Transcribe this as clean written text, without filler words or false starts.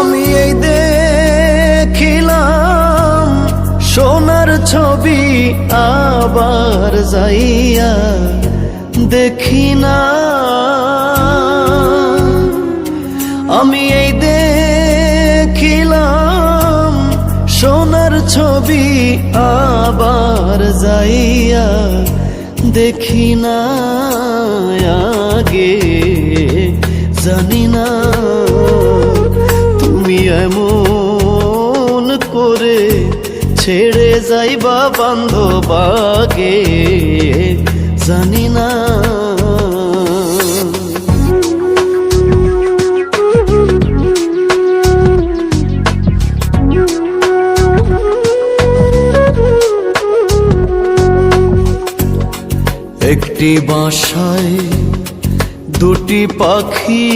আমি এই দেখিলাম সোনার ছবি, আবার যাইয়া দেখি না। আমি এই দেখিলাম সোনার ছবি, আবার যাইয়া দেখি না। আগে জানি না তুমি এমন করে ছেড়ে যাইবা বান্ধব, আগে জানি না। একটি বাসায় দুটি পাখি,